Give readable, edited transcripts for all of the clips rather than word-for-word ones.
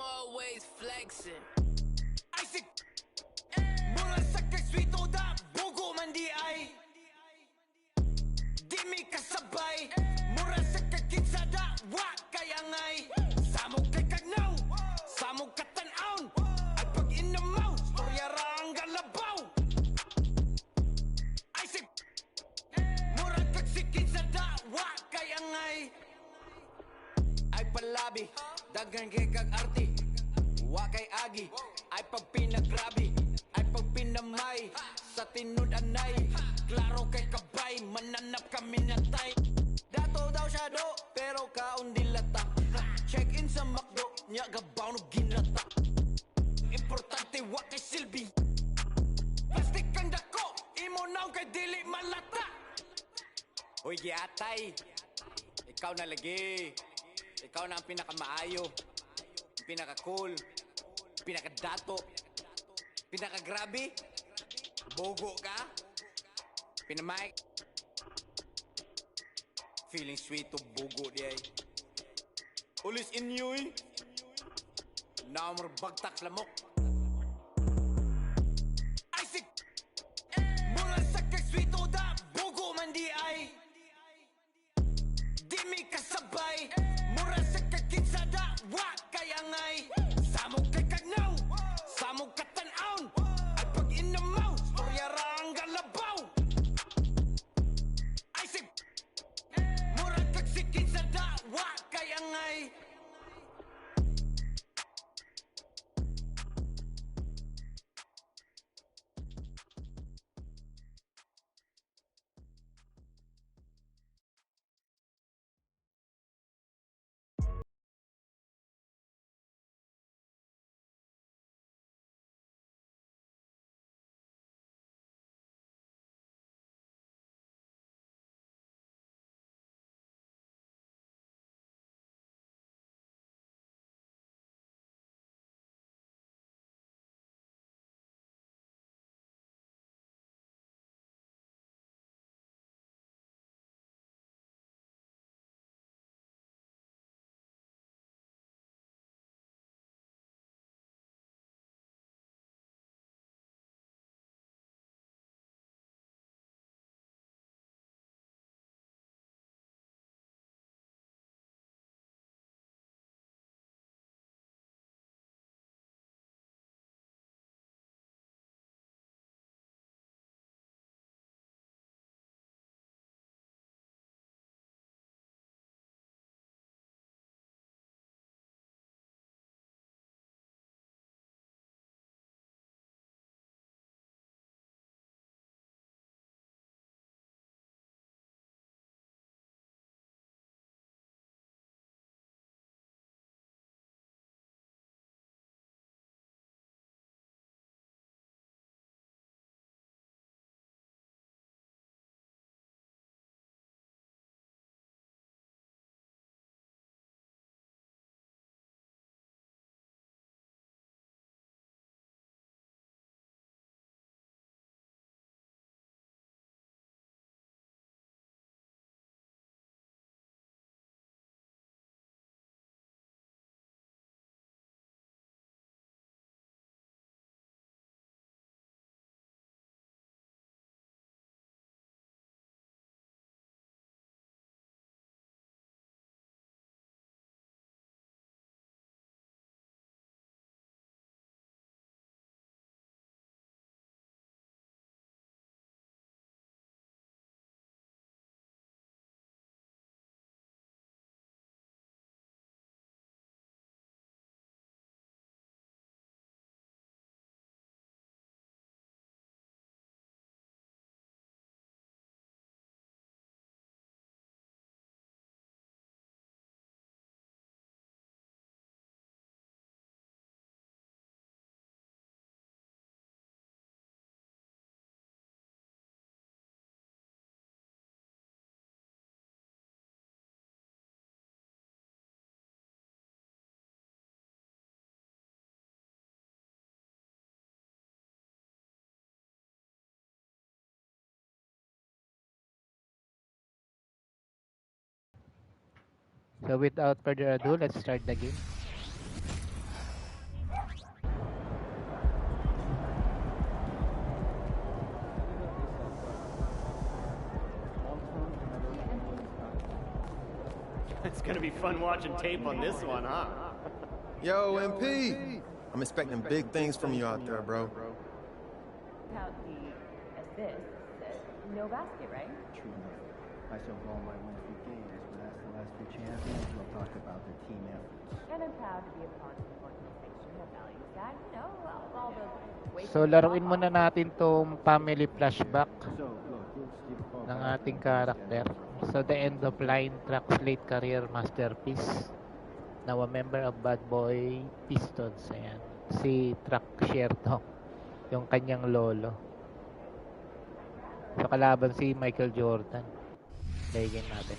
always flexing. Isaac mula sa kagswito da bugo man di ay di mi kasabay mura sa kakinsada wa kayangay samog kay kagnaw samog katanaon at pag inamaw storya ra ang galabaw Isaac mura kag sikinsada wa kayangay ay palabi daghan kay kag arti wa kay agi ay pag pinagrabi ay pag pinamay sa tinud anay klaro kay kabay mananap kami natay dato daw siya do pero kaon dilata check in sa McDo nya gabaw no ginata importante wa kay silbi plastic kang dako imo naw kay dili malata hoy giatay ikaw na lagi ikaw na ang pinakamaayo pinaka-cool, pinaka-dato, pinaka-grabe, bogo ka, pinamay, feeling sweet to bogo di ay. Ulis inyoy, na bagtak lamok. Isaac, mula sa kagswito da, bogo man di ay. Di mi kasabay, mura sa kakinsada, wa kayangay samog kay kagnaw samog katanaon at pag inamaw storya ra ang galabaw Isaac mura kag sikinsada wa kayangay So without further ado, let's start the game. It's gonna be fun watching tape on this one, huh? Yo, MP! I'm expecting big things from you out there, bro. Count the assists. No basket, right? True. I still go on my win a few games, but as the last few champions, we'll talk about the team efforts. And I'm proud to be a part of an organization that values that. You know, all those. So laruin muna natin tong family flashback So, look, we'll skip over ng ating character. So the end of line Truck's late career masterpiece. Now a member of Bad Boy Pistons. Ayan. Si Truck Sherto. Yung kanyang lolo. So kalaban si Michael Jordan. Legend natin.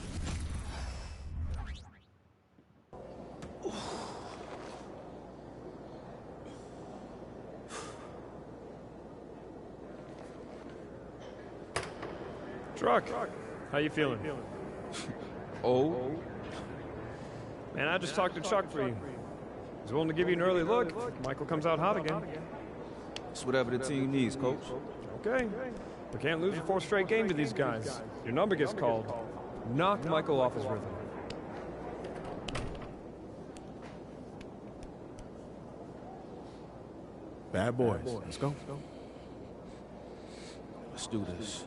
Truck, how you feeling? Oh? Man, I just talked to Chuck for you. He's willing to give you an early look if Michael comes out hot again. It's whatever the team needs, coach. Okay. We can't lose a fourth straight game to these guys. Your number gets called. Knock Michael off his rhythm. Bad boys. Let's go. Let's do this.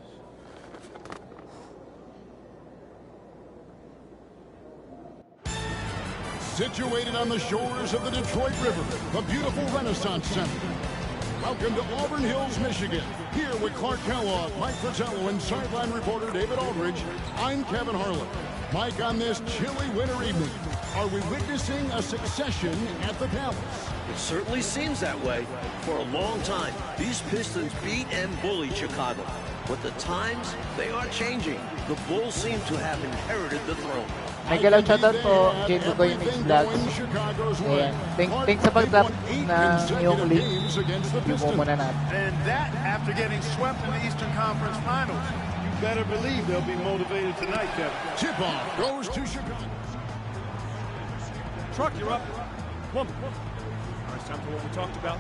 Situated on the shores of the Detroit River, the beautiful Renaissance Center. Welcome to Auburn Hills, Michigan. Here with Clark Kellogg, Mike Fratello, and sideline reporter David Aldridge, I'm Kevin Harlan. Mike, on this chilly winter evening, are we witnessing a succession at the Palace? It certainly seems that way. For a long time, these Pistons beat and bullied Chicago. But the times, they are changing. The Bulls seem to have inherited the throne. Michael, shoutout po, Jane Bugoy Mix Vlogs. Ayan. Thanks sa pag-drop na yung link. Yung mo muna natin. And that after getting swept in the Eastern Conference Finals. You better believe they'll be motivated tonight, Kevin. Tip-off goes to Chicago. Truck, you're up. Come on. All right, it's time for what we talked about.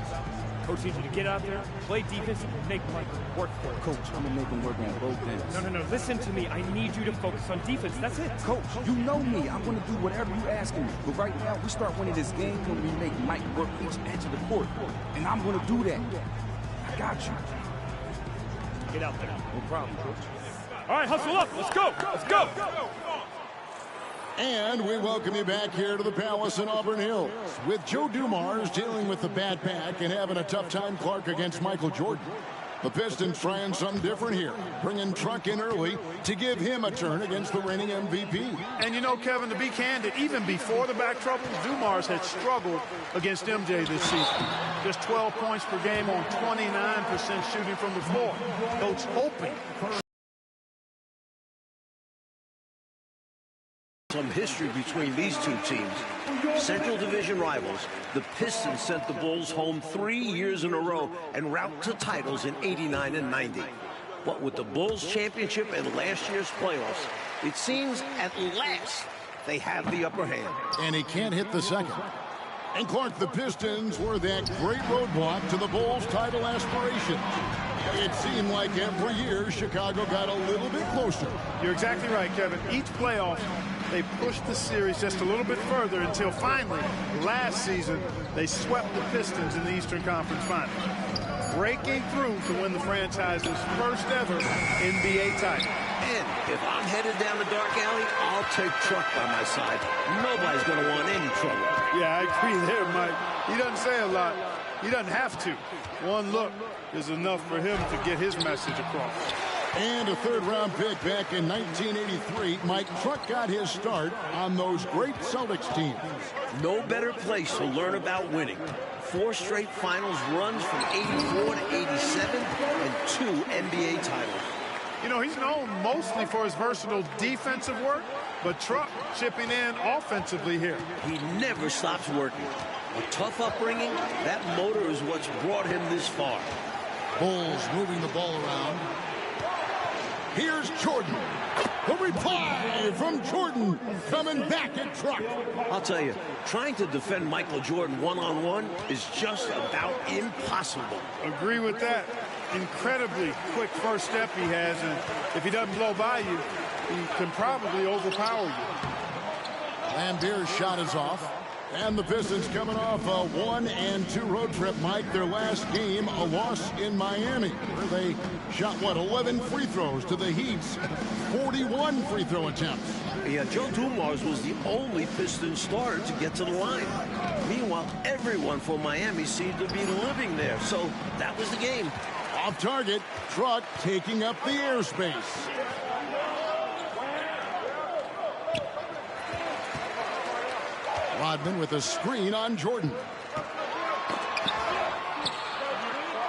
Coach needs you to get out there, play defense, and make Michael work for it. Coach, I'm going to make him work on both ends. No. Listen to me. I need you to focus on defense. That's it. Coach, you know me. I'm going to do whatever you asking me. But right now, we start winning this game when we make Mike work each edge of the court. And I'm going to do that. I got you. Get out there. No problem, Coach. All right, hustle up. Let's go. Let's go. And we welcome you back here to the Palace in Auburn Hills with Joe Dumars dealing with the bad back and having a tough time, Clark, against Michael Jordan. The Pistons trying something different here, bringing Truck in early to give him a turn against the reigning MVP. And you know, Kevin, to be candid, even before the back troubles, Dumars had struggled against MJ this season. Just 12 points per game on 29% shooting from the floor. Coach hoping. Some history between these two teams. Central Division rivals, the Pistons sent the Bulls home 3 years in a row en route to titles in '89 and '90. But with the Bulls championship and last year's playoffs, it seems at last they have the upper hand. And he can't hit the second. And Clark, the Pistons were that great roadblock to the Bulls' title aspirations. It seemed like every year Chicago got a little bit closer. You're exactly right, Kevin. Each playoff, they pushed the series just a little bit further until finally, last season, they swept the Pistons in the Eastern Conference Finals, breaking through to win the franchise's first ever NBA title. And if I'm headed down the dark alley, I'll take Truck by my side. Nobody's going to want any trouble. Yeah, I agree there, Mike. He doesn't say a lot. He doesn't have to. One look is enough for him to get his message across. And a third-round pick back in 1983, Mike, Truck got his start on those great Celtics teams. No better place to learn about winning. 4 straight finals runs from '84 to '87 and 2 NBA titles. You know, he's known mostly for his versatile defensive work, but Truck chipping in offensively here. He never stops working. A tough upbringing, that motor is what's brought him this far. Bulls moving the ball around. Here's Jordan. The reply from Jordan coming back at Truck. I'll tell you, trying to defend Michael Jordan one-on-one is just about impossible. Agree with that. Incredibly quick first step he has, and if he doesn't blow by you, he can probably overpower you. Lambier's shot is off. And the Pistons coming off a 1-2 road trip, Mike. Their last game, a loss in Miami, where they shot, 11 free throws to the Heat's 41 free throw attempts. Yeah, Joe Dumars was the only Pistons starter to get to the line. Meanwhile, everyone from Miami seemed to be living there, so that was the game. Off target, Truck taking up the airspace. Rodman with a screen on Jordan.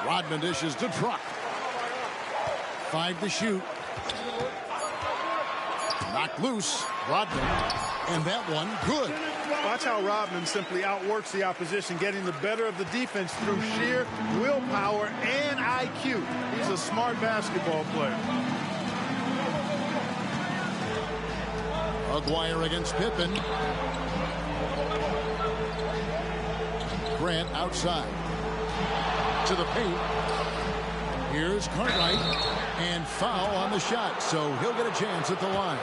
Rodman dishes to Truck. 5 to shoot. Knocked loose. Rodman. And that one good. Watch how Rodman simply outworks the opposition, getting the better of the defense through sheer willpower and IQ. He's a smart basketball player. Aguirre against Pippen. Grant outside. To the paint. Here's Cartwright. And foul on the shot, so he'll get a chance at the line.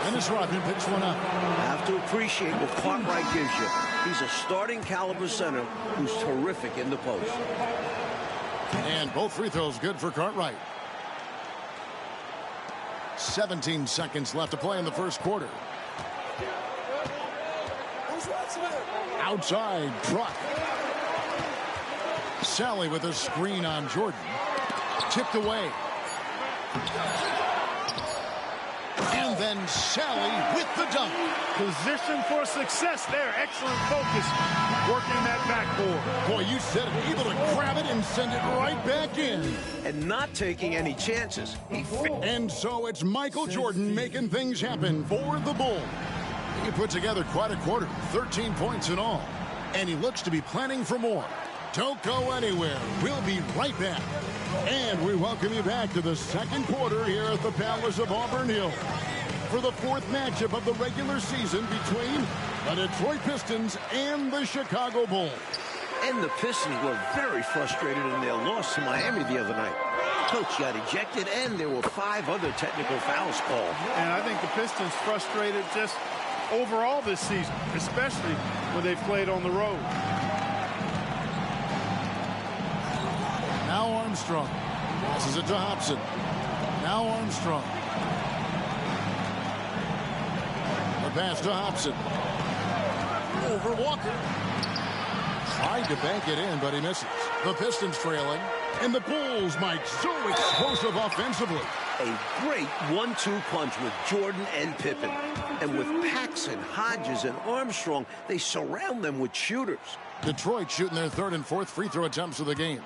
Dennis Rodman picks one up. Have to appreciate what Cartwright gives you. He's a starting caliber center who's terrific in the post. And both free throws good for Cartwright. 17 seconds left to play in the first quarter. Outside, Truck. Sally with a screen on Jordan. Tipped away. And then Sally with the dunk. Position for success there. Excellent focus. Working that backboard. Boy, you said it. Able to grab it and send it right back in. And not taking any chances. And so it's Michael Jordan making things happen for the Bulls. He put together quite a quarter. 13 points in all. And he looks to be planning for more. Don't go anywhere. We'll be right back. And we welcome you back to the second quarter here at the Palace of Auburn Hills for the fourth matchup of the regular season between the Detroit Pistons and the Chicago Bulls. And the Pistons were very frustrated in their loss to Miami the other night. Coach got ejected, and there were 5 other technical fouls called. And I think the Pistons frustrated just overall this season, especially when they've played on the road. Now Armstrong passes it to Hobson. Now Armstrong. The pass to Hobson. Over Walker. Tried to bank it in, but he misses. The Pistons trailing. And the Bulls, Mike, so explosive offensively. A great 1-2 punch with Jordan and Pippen. And with Paxson, Hodges, and Armstrong, they surround them with shooters. Detroit shooting their 3rd and 4th free throw attempts of the game.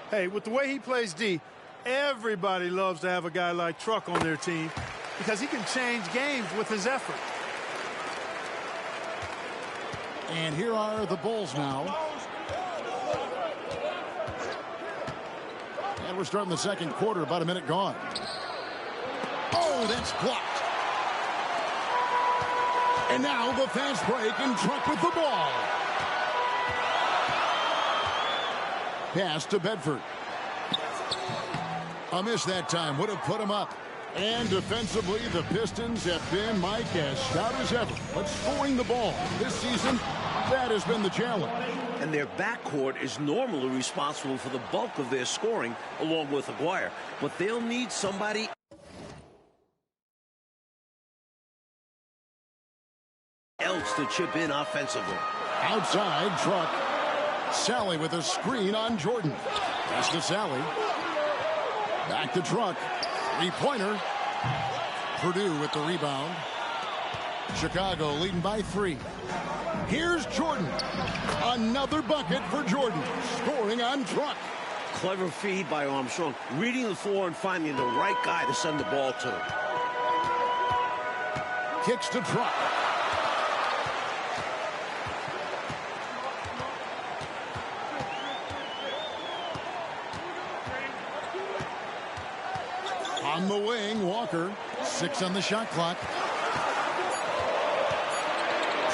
Hey, with the way he plays D, everybody loves to have a guy like Truck on their team because he can change games with his effort. And here are the Bulls now. And we're starting the second quarter, about a minute gone. Oh, that's blocked. And now the fast break, and Truck with the ball. Pass to Bedford. A miss that time. Would have put him up. And defensively, the Pistons have been, Mike, as stout as ever. But scoring the ball this season, that has been the challenge. And their backcourt is normally responsible for the bulk of their scoring, along with Aguirre. But they'll need somebody else to chip in offensively. Outside, Truck. Sally with a screen on Jordan. Pass to Sally. Back to Truck. 3-pointer. Purdue with the rebound. Chicago leading by 3. Here's Jordan. Another bucket for Jordan. Scoring on Truck. Clever feed by Armstrong. Reading the floor and finding the right guy to send the ball to. Kicks to Truck. On the wing, Walker. 6 on the shot clock.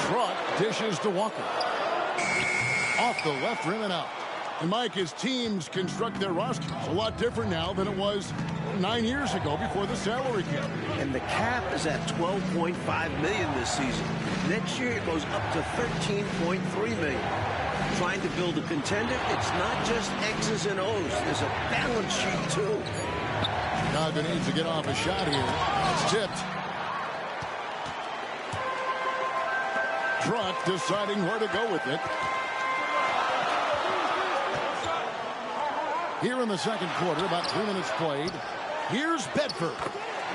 Truck dishes to Walker. Off the left rim and out. And Mike, his teams construct their rosters a lot different now than it was 9 years ago before the salary cap. And the cap is at $12.5 million this season. Next year, it goes up to $13.3 million. Trying to build a contender, it's not just X's and O's. There's a balance sheet, too. Chicago needs to get off a shot here. It's tipped. Truck deciding where to go with it. Here in the second quarter, about 3 minutes played. Here's Bedford.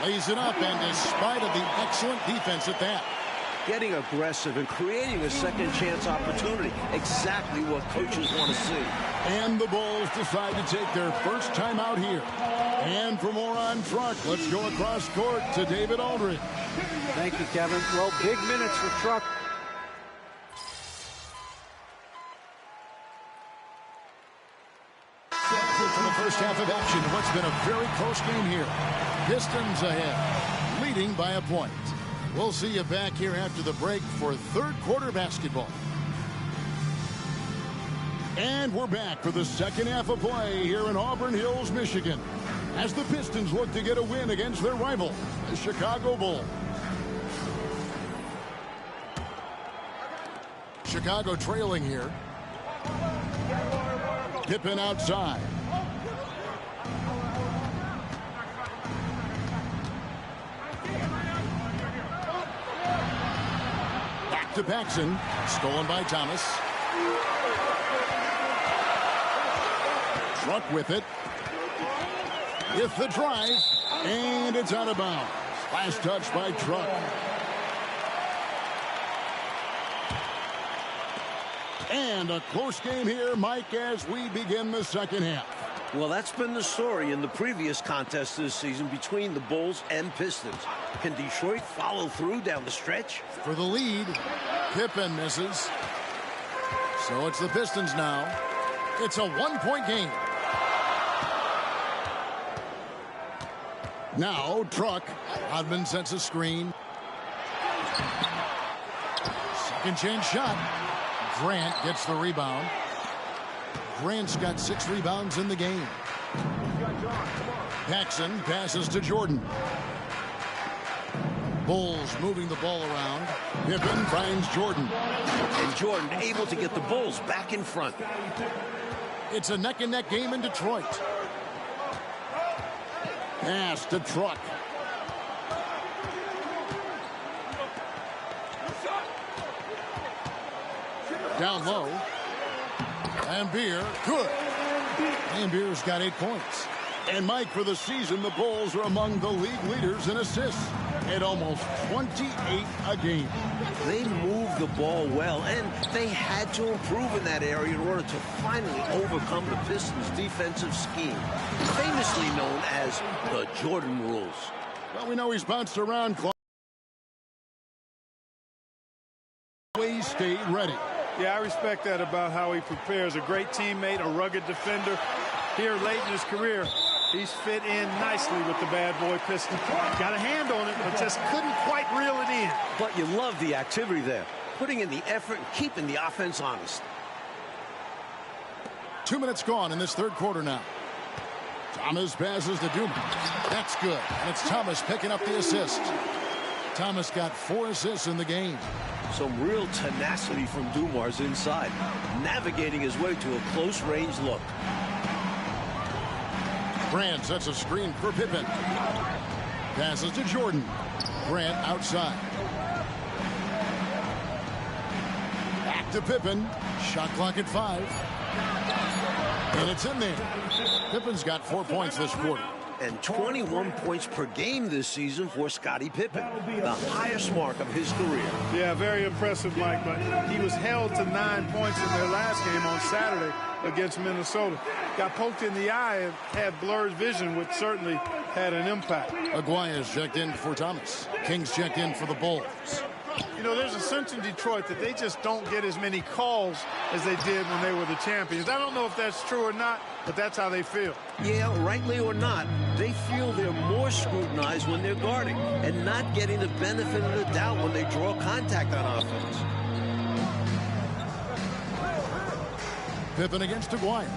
Lays it up, and despite of the excellent defense at that. Getting aggressive and creating a second chance opportunity. Exactly what coaches want to see. And the Bulls decide to take their first time out here. And for more on Truck, let's go across court to David Aldridge. Thank you, Kevin. Well, big minutes for Truck. For the first half of action, what's been a very close game here. Pistons ahead, leading by a point. We'll see you back here after the break for third quarter basketball. And we're back for the second half of play here in Auburn Hills, Michigan, as the Pistons look to get a win against their rival, the Chicago Bulls. Chicago trailing here. Pippen outside. Back to Paxson. Stolen by Thomas. Truck with it. With the drive. And it's out of bounds. Last touch by Truck. And a close game here, Mike, as we begin the second half. Well, that's been the story in the previous contest this season between the Bulls and Pistons. Can Detroit follow through down the stretch? For the lead, Pippen misses. So it's the Pistons now. It's a one-point game. Now, Truck. Hodman sets a screen. Second chance shot. Grant gets the rebound. Grant's got 6 rebounds in the game. Paxson passes to Jordan. Bulls moving the ball around. Pippen finds Jordan. And Jordan able to get the Bulls back in front. It's a neck-and-neck game in Detroit. Pass to Truck. Down low. Ambier, good. Ambier's got 8 points. And Mike, for the season, the Bulls are among the league leaders in assists at almost 28 a game. They moved the ball well, and they had to improve in that area in order to finally overcome the Pistons' defensive scheme, famously known as the Jordan rules. Well, we know he's bounced around. Always stay ready. Yeah, I respect that about how he prepares. A great teammate, a rugged defender. Here late in his career, he's fit in nicely with the bad boy Pistons. Got a hand on it, but just couldn't quite reel it in. But you love the activity there, putting in the effort and keeping the offense honest. 2 minutes gone in this third quarter now. Thomas passes to Dumas. That's good. And it's Thomas picking up the assist. Thomas got 4 assists in the game. Some real tenacity from Dumars inside, navigating his way to a close-range look. Grant sets a screen for Pippen. Passes to Jordan. Grant outside. Back to Pippen. Shot clock at 5. And it's in there. Pippen's got 4 points this quarter. And 21 points per game this season for Scottie Pippen, the highest mark of his career. Yeah, very impressive, Mike, but he was held to 9 points in their last game on Saturday against Minnesota. Got poked in the eye and had blurred vision, which certainly had an impact. Aguirre's checked in for Thomas. Kings checked in for the Bulls. You know, there's a sense in Detroit that they just don't get as many calls as they did when they were the champions. I don't know if that's true or not, but that's how they feel. Yeah, rightly or not, they feel they're more scrutinized when they're guarding and not getting the benefit of the doubt when they draw contact on offense. Pippen against Aguirre.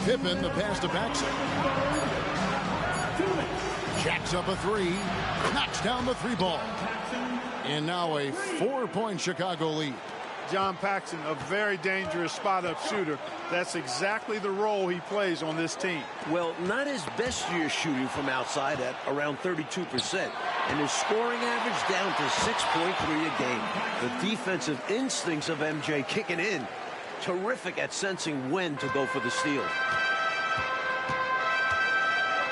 Pippen, the pass to Paxson. Jacks up a three. Knocks down the three ball. And now a 4-point Chicago lead. John Paxson, a very dangerous spot-up shooter. That's exactly the role he plays on this team. Well, not his best year shooting from outside at around 32%. And his scoring average down to 6.3 a game. The defensive instincts of MJ kicking in. Terrific at sensing when to go for the steal.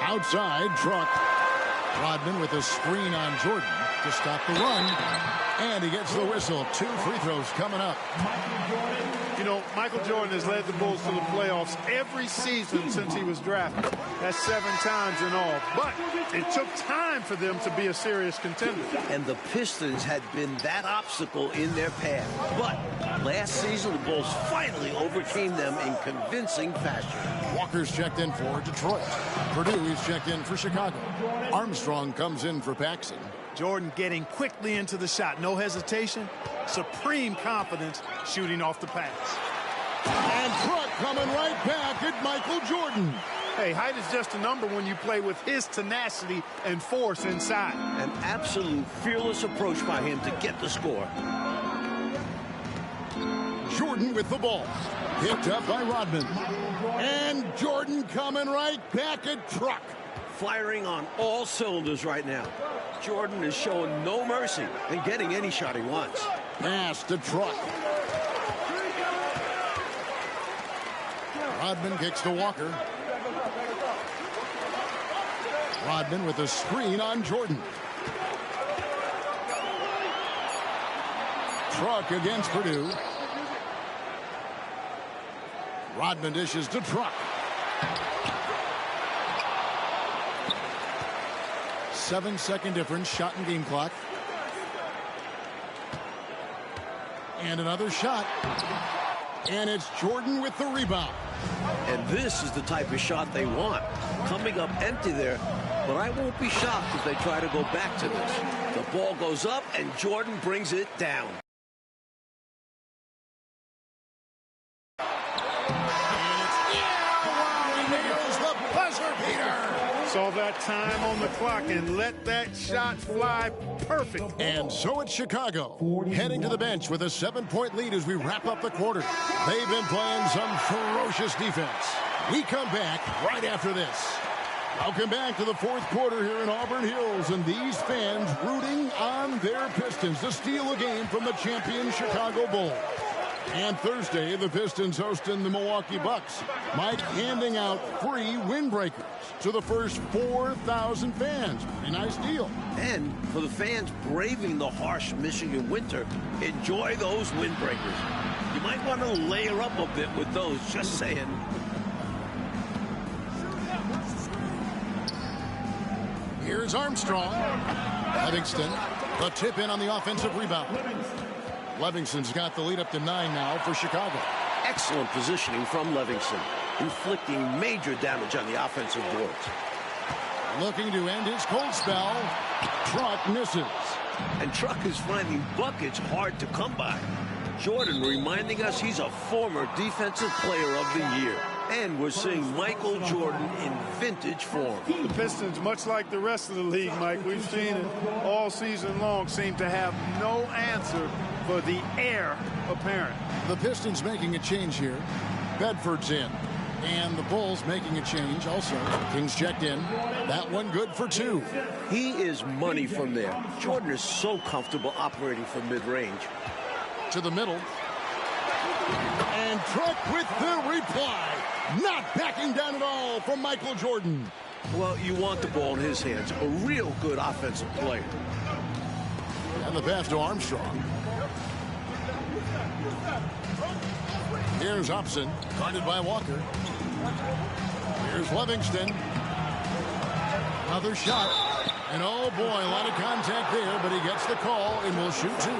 Outside, Truck. Rodman with a screen on Jordan to stop the run. And he gets the whistle. 2 free throws coming up. You know, Michael Jordan has led the Bulls to the playoffs every season since he was drafted. That's 7 times in all. But it took time for them to be a serious contender. And the Pistons had been that obstacle in their path. But last season, the Bulls finally overcame them in convincing fashion. Walker's checked in for Detroit. Purdue is checked in for Chicago. Armstrong comes in for Paxson. Jordan getting quickly into the shot. No hesitation. Supreme confidence shooting off the pass. And Truck coming right back at Michael Jordan. Hey, height is just a number when you play with his tenacity and force inside. An absolute fearless approach by him to get the score. Jordan with the ball. Picked up by Rodman. And Jordan coming right back at Truck. Firing on all cylinders right now. Jordan is showing no mercy in getting any shot he wants. Pass to Truck. Rodman kicks to Walker. Rodman with a screen on Jordan. Truck against Purdue. Rodman dishes to Truck. 7-second difference, shot and game clock. And another shot. And it's Jordan with the rebound. And this is the type of shot they want. Coming up empty there. But I won't be shocked if they try to go back to this. The ball goes up and Jordan brings it down. Saw that time on the clock and let that shot fly perfect. And so it's Chicago heading to the bench with a 7-point lead as we wrap up the quarter. They've been playing some ferocious defense. We come back right after this. Welcome back to the 4th quarter here in Auburn Hills, and these fans rooting on their Pistons to steal a game from the champion Chicago Bulls. And Thursday, the Pistons hosting the Milwaukee Bucks. Mike handing out free windbreakers to the first 4,000 fans. Pretty nice deal. And for the fans braving the harsh Michigan winter, enjoy those windbreakers. You might want to layer up a bit with those, just saying. Here's Armstrong. Livingston, the tip in on the offensive rebound. Livingston's got the lead up to 9 now for Chicago. Excellent positioning from Livingston, inflicting major damage on the offensive boards. Looking to end his cold spell. Truck misses. And Truck is finding buckets hard to come by. Jordan reminding us he's a former defensive player of the year. And we're seeing Michael Jordan in vintage form. The Pistons, much like the rest of the league, Mike, we've seen it all season long, seem to have no answer for the heir apparent. The Pistons making a change here. Bedford's in. And the Bulls making a change also. Kings checked in. That one good for 2. He is money from there. Jordan is so comfortable operating from mid-range. To the middle. And Truck with the reply. Not backing down at all from Michael Jordan. Well, you want the ball in his hands. A real good offensive player. And the pass to Armstrong. Here's Hobson, guarded by Walker. Here's Livingston. Another shot. And oh boy, a lot of contact there, but he gets the call and will shoot 2.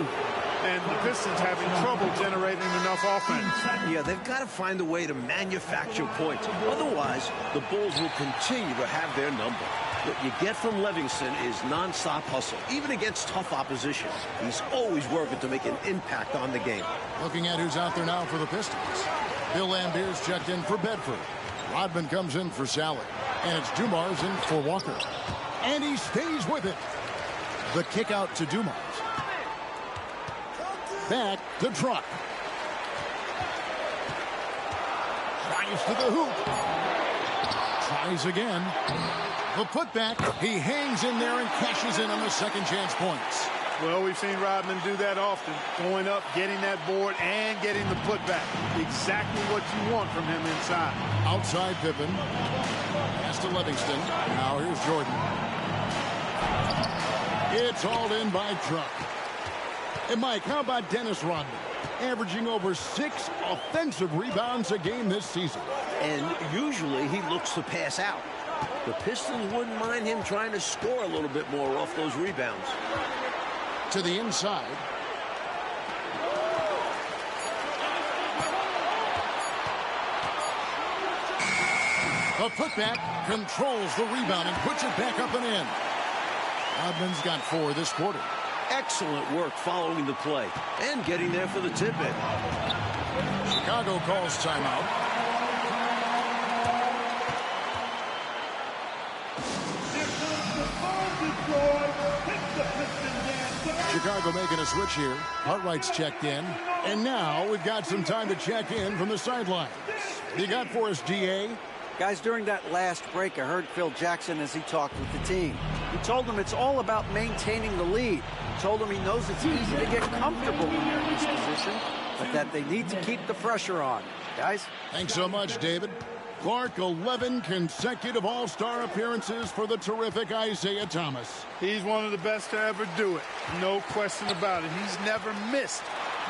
And the Pistons having trouble generating enough offense. Yeah, they've got to find a way to manufacture points. Otherwise, the Bulls will continue to have their number. What you get from Livingston is nonstop hustle, even against tough opposition. He's always working to make an impact on the game. Looking at who's out there now for the Pistons. Bill Lambert's checked in for Bedford. Rodman comes in for Sally. And it's Dumars in for Walker. And he stays with it. The kick out to Dumars. Back to Truck. Drives to the hoop. Tries again. The putback. He hangs in there and cashes in on the second chance points. Well, we've seen Rodman do that often. Going up, getting that board, and getting the putback. Exactly what you want from him inside. Outside Pippen. Pass to Livingston. Now here's Jordan. It's all in by Truck. And Mike, how about Dennis Rodman? Averaging over 6 offensive rebounds a game this season. And usually he looks to pass out. The Pistons wouldn't mind him trying to score a little bit more off those rebounds. To the inside. The putback controls the rebound and puts it back up and in. Rodman's got 4 this quarter. Excellent work following the play and getting there for the tip-in. Chicago calls timeout. Chicago making a switch here. Cartwright's checked in. And now we've got some time to check in from the sidelines. You got for us, DA? Guys, during that last break, I heard Phil Jackson as he talked with the team. He told them it's all about maintaining the lead. He told them he knows it's easy to get comfortable when they're in this position, but that they need to keep the pressure on. Guys? Thanks so much, David. Clark, 11 consecutive All-Star appearances for the terrific Isaiah Thomas. He's one of the best to ever do it. No question about it. He's never missed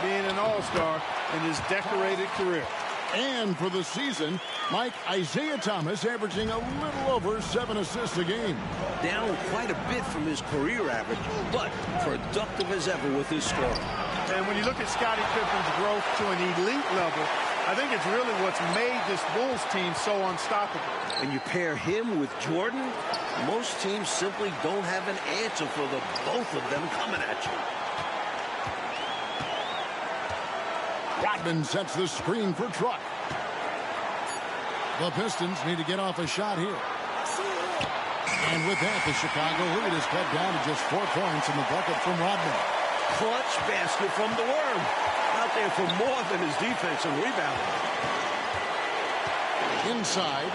being an All-Star in his decorated career. And for the season, Mike, Isaiah Thomas averaging a little over 7 assists a game. Down quite a bit from his career average, but productive as ever with his scoring. And when you look at Scottie Pippen's growth to an elite level, I think it's really what's made this Bulls team so unstoppable. And you pair him with Jordan, most teams simply don't have an answer for the both of them coming at you. Rodman sets the screen for Truck. The Pistons need to get off a shot here. And with that, the Chicago lead is cut down to just 4 points in the bucket from Rodman. Clutch basket from the Worm. Out there for more than his defense and rebounding. Inside.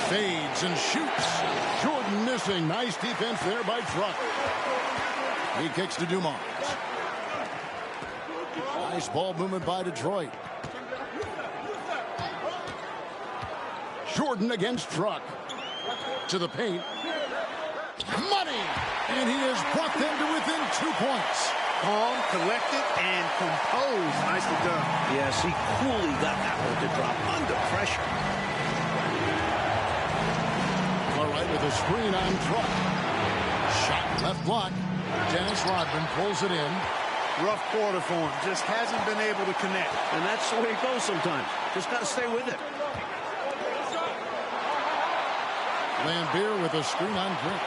Fades and shoots. Jordan missing. Nice defense there by Truck. He kicks to Dumars. Nice ball movement by Detroit. Jordan against Truck. To the paint. Money! And he has brought them to within 2 points. Calm, collected, and composed. Nicely done. Yes, he coolly got that one to drop under pressure. All right, with a screen on Truck. Shot left block. Dennis Rodman pulls it in. Rough quarter for him. Just hasn't been able to connect. And that's the way it goes sometimes. Just got to stay with it. Lambier with a screen on Grant.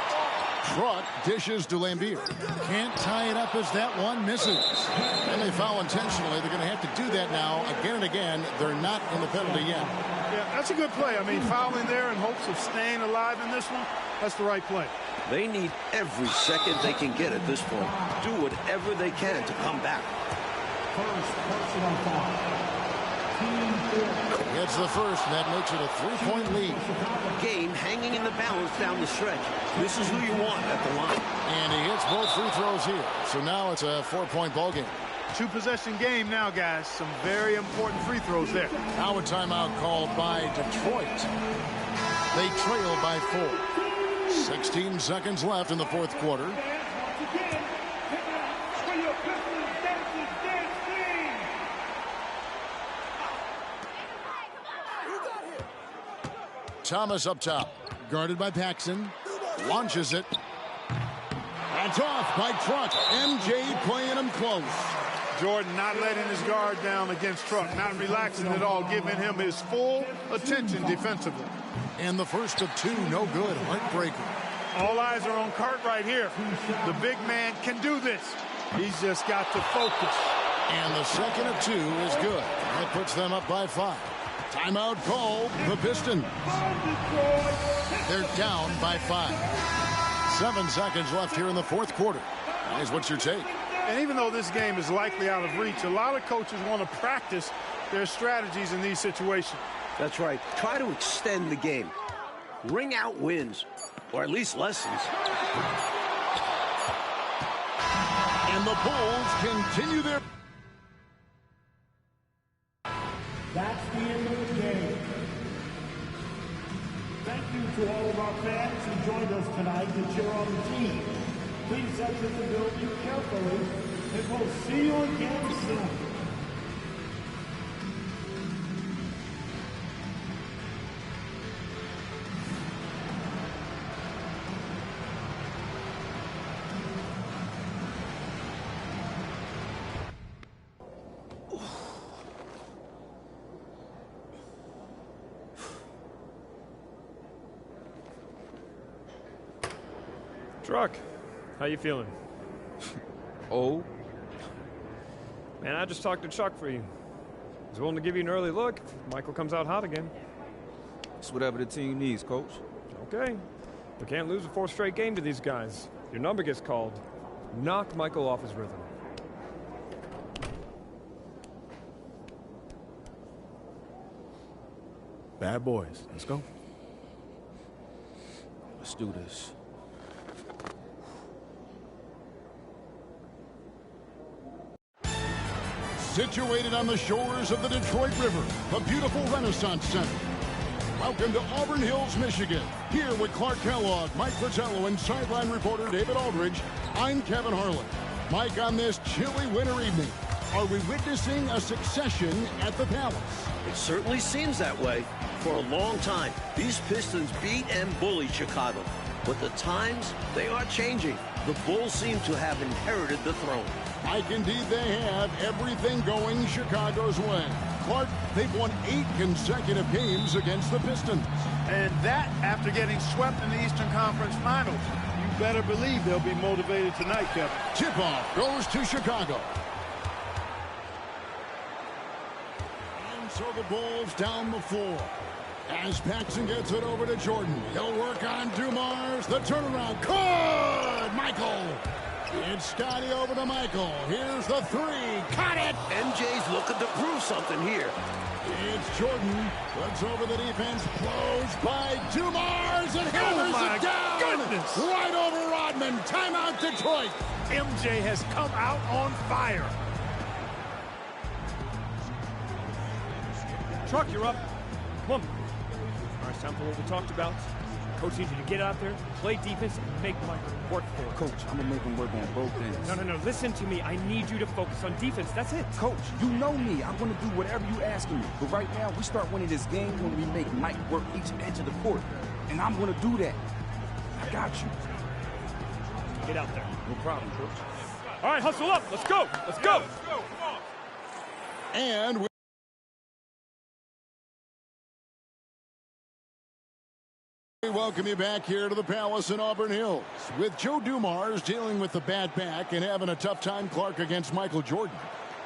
Truck dishes to Lambier. Can't tie it up as that one misses. And they foul intentionally. They're going to have to do that now again and again. They're not in the penalty yet. Yeah, that's a good play. I mean, fouling there in hopes of staying alive in this one, that's the right play. They need every second they can get at this point. Do whatever they can to come back. It's the first, and that makes it a 3-point lead. Game hanging in the balance down the stretch. This is who you want at the line. And he hits both free throws here. So now it's a 4-point ball game. 2-possession game now, guys. Some very important free throws there. Now a timeout called by Detroit. They trail by 4. 16 seconds left in the fourth quarter. Thomas up top, guarded by Paxson, launches it. That's off by Truck. MJ playing him close. Jordan not letting his guard down against Truck, not relaxing at all, giving him his full attention defensively. And the first of 2, no good, heartbreaker. All eyes are on Cartwright here. The big man can do this. He's just got to focus. And the second of 2 is good. That puts them up by 5. Timeout called the Pistons. They're down by 5. 7 seconds left here in the fourth quarter. Guys, what's your take? And even though this game is likely out of reach, a lot of coaches want to practice their strategies in these situations. That's right. Try to extend the game. Ring out wins, or at least lessons. And the Bulls continue their... That's the end of the game. Thank you to all of our fans who joined us tonight to cheer on the team. Please exit the building carefully, and we'll see you again soon. Truck, how you feeling? Oh? Man, I just talked to Chuck for you. He's willing to give you an early look if Michael comes out hot again. It's whatever the team needs, Coach. Okay. We can't lose a 4th straight game to these guys. Your number gets called. Knock Michael off his rhythm. Bad boys. Let's go. Let's do this. Situated on the shores of the Detroit River, the beautiful Renaissance Center. Welcome to Auburn Hills, Michigan. Here with Clark Kellogg, Mike Fratello, and sideline reporter David Aldridge, I'm Kevin Harlan. Mike, on this chilly winter evening, are we witnessing a succession at the Palace? It certainly seems that way. For a long time, these Pistons beat and bullied Chicago. But the times, they are changing. The Bulls seem to have inherited the throne. Mike, indeed they have. Everything going Chicago's way. Clark, they've won 8 consecutive games against the Pistons. And that after getting swept in the Eastern Conference Finals. You better believe they'll be motivated tonight, Kevin. Tip-off goes to Chicago. And so the Bulls down the floor. As Paxson gets it over to Jordan. He'll work on Dumars. The turnaround. Good! Michael. It's Scotty over to Michael. Here's the 3. Caught it! MJ's looking to prove something here. It's Jordan. Puts over the defense. Closed by Dumars and hammers it down. Goodness. Right over Rodman. Timeout Detroit. MJ has come out on fire. Truck, you're up. Come on. All right, it's time for what we talked about. Coach needs you to get out there, play defense, and make Michael work for it. Coach, I'm going to make him work on both ends. No. Listen to me. I need you to focus on defense. That's it. Coach, you know me. I'm going to do whatever you ask me. But right now, we start winning this game when we make Mike work each edge of the court. And I'm going to do that. I got you. Get out there. No problem, Coach. All right, hustle up. Let's go. Let's go. And we welcome you back here to the Palace in Auburn Hills. With Joe Dumars dealing with the bad back and having a tough time, Clark, against Michael Jordan.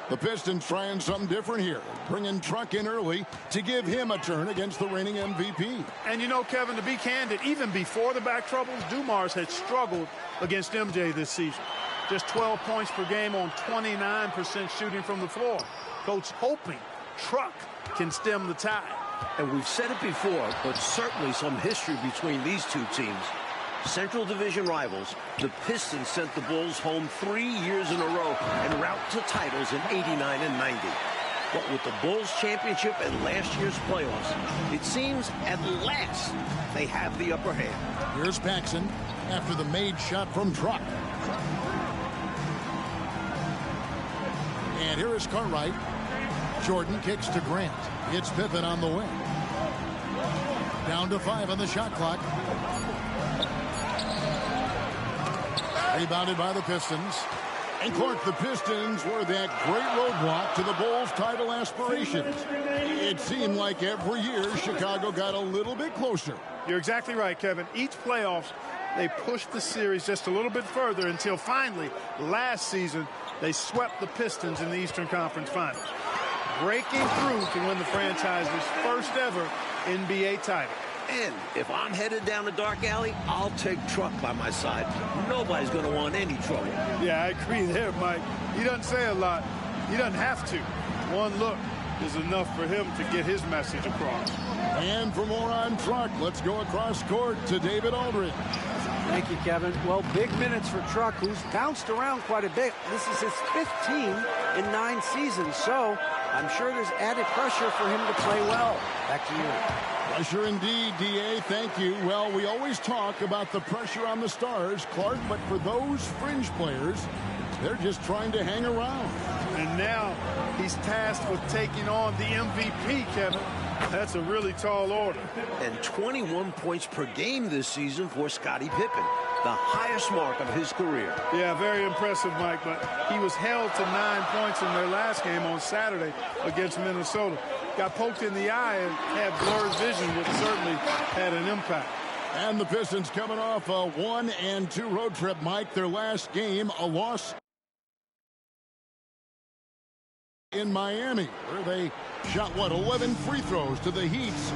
The Pistons trying something different here, bringing Truck in early to give him a turn against the reigning MVP. And you know, Kevin, to be candid, even before the back troubles, Dumars had struggled against MJ this season. Just 12 points per game on 29% shooting from the floor. Coach hoping Truck can stem the tide. And we've said it before, but certainly some history between these two teams. Central Division rivals, the Pistons sent the Bulls home 3 years in a row en route to titles in '89 and '90. But with the Bulls championship and last year's playoffs, it seems at last they have the upper hand. Here's Paxson after the made shot from Truck. And here is Cartwright. Jordan kicks to Grant. It's Pippen on the wing. Down to 5 on the shot clock. Rebounded by the Pistons. And Clark, the Pistons were that great roadblock to the Bulls' title aspirations. It seemed like every year Chicago got a little bit closer. You're exactly right, Kevin. Each playoffs, they pushed the series just a little bit further until finally, last season, they swept the Pistons in the Eastern Conference Finals. breaking through to win the franchise's first ever NBA title. And if I'm headed down a dark alley, I'll take Truck by my side. Nobody's going to want any trouble. Yeah, I agree there, Mike. He doesn't say a lot. He doesn't have to. One look is enough for him to get his message across. And for more on Truck, let's go across court to David Aldridge. Thank you, Kevin. Well, big minutes for Truck, who's bounced around quite a bit. This is his 5th team in 9 seasons, so I'm sure there's added pressure for him to play well. Back to you. Pressure indeed, D.A. Thank you. Well, we always talk about the pressure on the stars, Clark, but for those fringe players, they're just trying to hang around. And now he's tasked with taking on the MVP, Kevin. That's a really tall order. And 21 points per game this season for Scottie Pippen, the highest mark of his career. Yeah, very impressive, Mike, but he was held to 9 points in their last game on Saturday against Minnesota. Got poked in the eye and had blurred vision, which certainly had an impact. And the Pistons coming off a 1-2 road trip, Mike. Their last game, a loss in Miami, where they shot, 11 free throws to the Heat's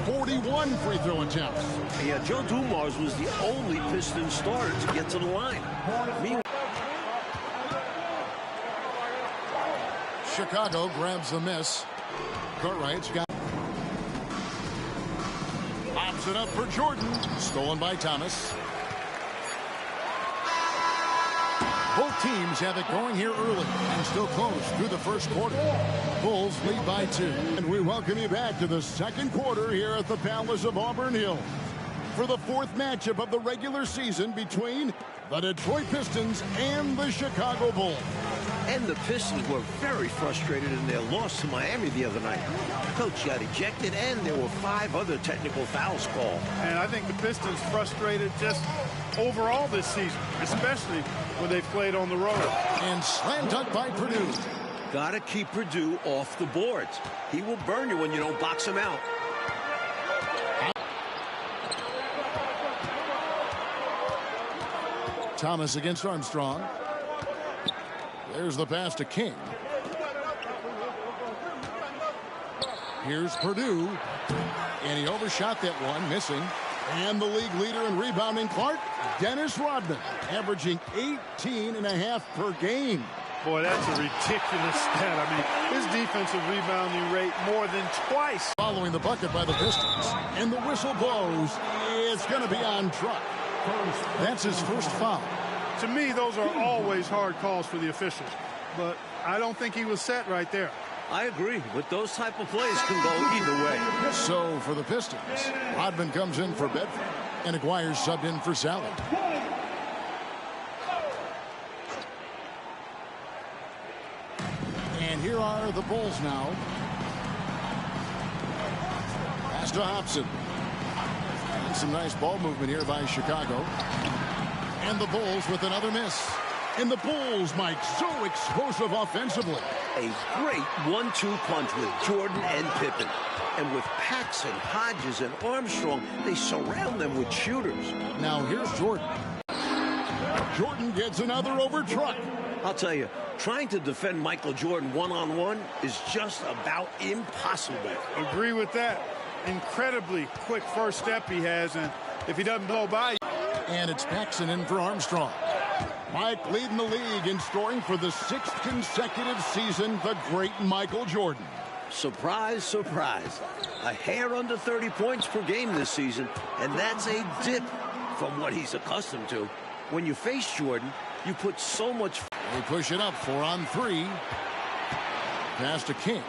41 free throw attempts. Yeah, Joe Dumars was the only Pistons starter to get to the line. Meanwhile, Chicago grabs the miss. Cartwright's got pops it up for Jordan. Stolen by Thomas. Both teams have it going here early and still close through the first quarter. Bulls lead by 2. And we welcome you back to the second quarter here at the Palace of Auburn Hills for the 4th matchup of the regular season between the Detroit Pistons and the Chicago Bulls. and the Pistons were very frustrated in their loss to Miami the other night. Coach got ejected, and there were 5 other technical fouls called. And I think the Pistons frustrated just overall this season, especially when they've played on the road. And slam dunk by Purdue. Got to keep Purdue off the boards. He will burn you when you don't box him out. Thomas against Armstrong. There's the pass to King. Here's Purdue. And he overshot that one, missing. And the league leader in rebounding, Clark, Dennis Rodman, averaging 18.5 per game. Boy, that's a ridiculous stat. I mean, his defensive rebounding rate more than twice. Following the bucket by the Pistons. And the whistle blows. It's going to be on Truck. That's his first foul. To me, those are always hard calls for the officials. But I don't think he was set right there. I agree, but those type of plays can go either way. So for the Pistons, Rodman comes in for Bedford, and Aguirre's subbed in for Sally. And here are the Bulls now. Pass to Hobson. And some nice ball movement here by Chicago. And the Bulls with another miss. And the Bulls, Mike, so explosive offensively. A great 1-2 punch with Jordan and Pippen. And with Paxson, Hodges, and Armstrong, they surround them with shooters. Now here's Jordan. Jordan gets another over Truck. I'll tell you, trying to defend Michael Jordan one-on-one is just about impossible. Agree with that. Incredibly quick first step he has, and if he doesn't blow by. And it's Paxson in for Armstrong. Mike leading the league in scoring for the 6th consecutive season, the great Michael Jordan. Surprise, surprise. A hair under 30 points per game this season, and that's a dip from what he's accustomed to. When you face Jordan, you put so much... They push it up, 4 on 3. Pass to King.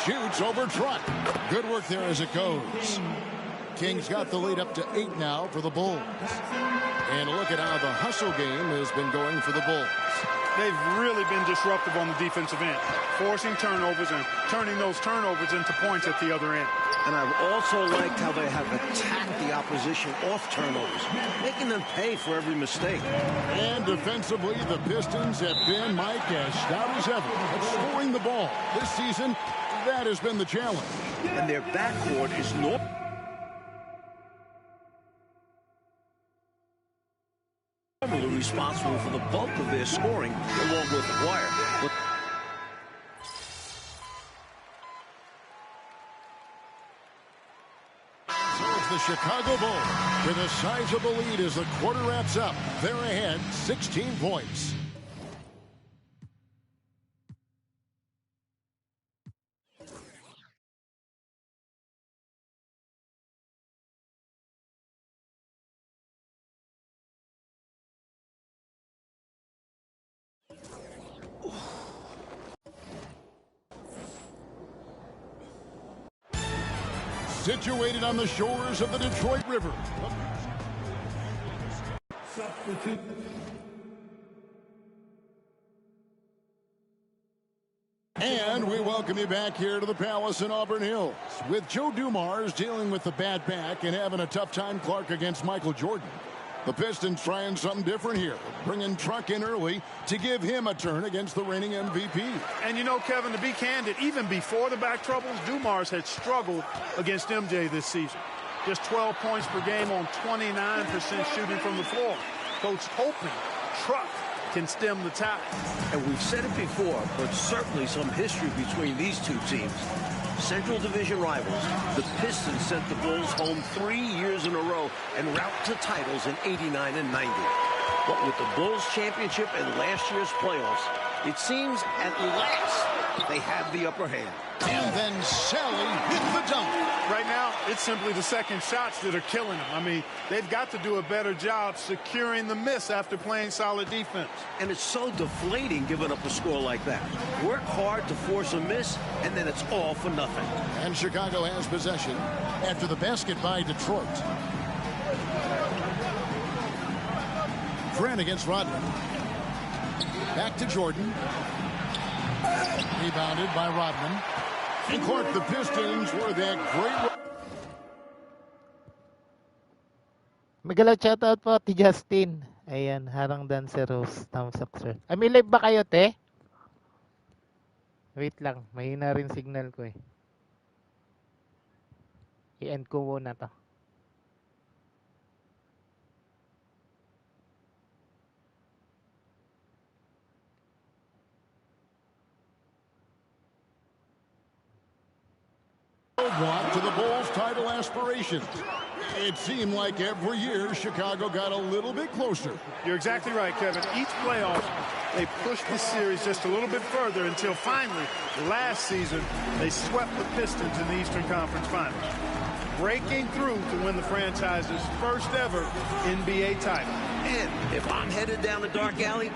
Shoots over Truck. Good work there as it goes. King's got the lead up to 8 now for the Bulls. And look at how the hustle game has been going for the Bulls. They've really been disruptive on the defensive end, forcing turnovers and turning those turnovers into points at the other end. And I've also liked how they have attacked the opposition off turnovers, making them pay for every mistake. And defensively, the Pistons have been, Mike, as stout as ever at scoring the ball. This season, that has been the challenge. And their backcourt is not normally responsible for the bulk of their scoring, along with Aguirre. the Chicago Bulls with a sizable lead as the quarter wraps up. They're ahead 16 points. Situated on the shores of the Detroit River. Substitute. And we welcome you back here to the Palace in Auburn Hills. With Joe Dumars dealing with the bad back and having a tough time, Clark, against Michael Jordan. The Pistons trying something different here, bringing Truck in early to give him a turn against the reigning MVP. And you know, Kevin, to be candid, even before the back troubles, Dumars had struggled against MJ this season. Just 12 points per game on 29% shooting from the floor. Coach hoping Truck can stem the tide. And we've said it before, but certainly some history between these two teams. Central Division rivals, the Pistons sent the Bulls home 3 years in a row en route to titles in '89 and '90. But with the Bulls championship and last year's playoffs, it seems at last they have the upper hand. And then Sally hit the dunk. Right now, it's simply the second shots that are killing them. I mean, they've got to do a better job securing the miss after playing solid defense. And it's so deflating giving up a score like that. Work hard to force a miss, and then it's all for nothing. And Chicago has possession after the basket by Detroit. Grant against Rodman. Back to Jordan. Rebounded by Rodman. And Clark, the Pistons were that great. Magalaw shoutout po, T. Justin. Ayan, harang dancer Rose. Thumbs up, sir. May live ba kayo, te? Wait lang, mahina rin signal ko eh. I-end ko muna to. Walk to the Bulls' title aspirations. It seemed like every year Chicago got a little bit closer. You're exactly right, Kevin. Each playoff, they pushed the series just a little bit further until finally, last season, they swept the Pistons in the Eastern Conference Finals, breaking through to win the franchise's first ever NBA title. And if I'm headed down the dark alley,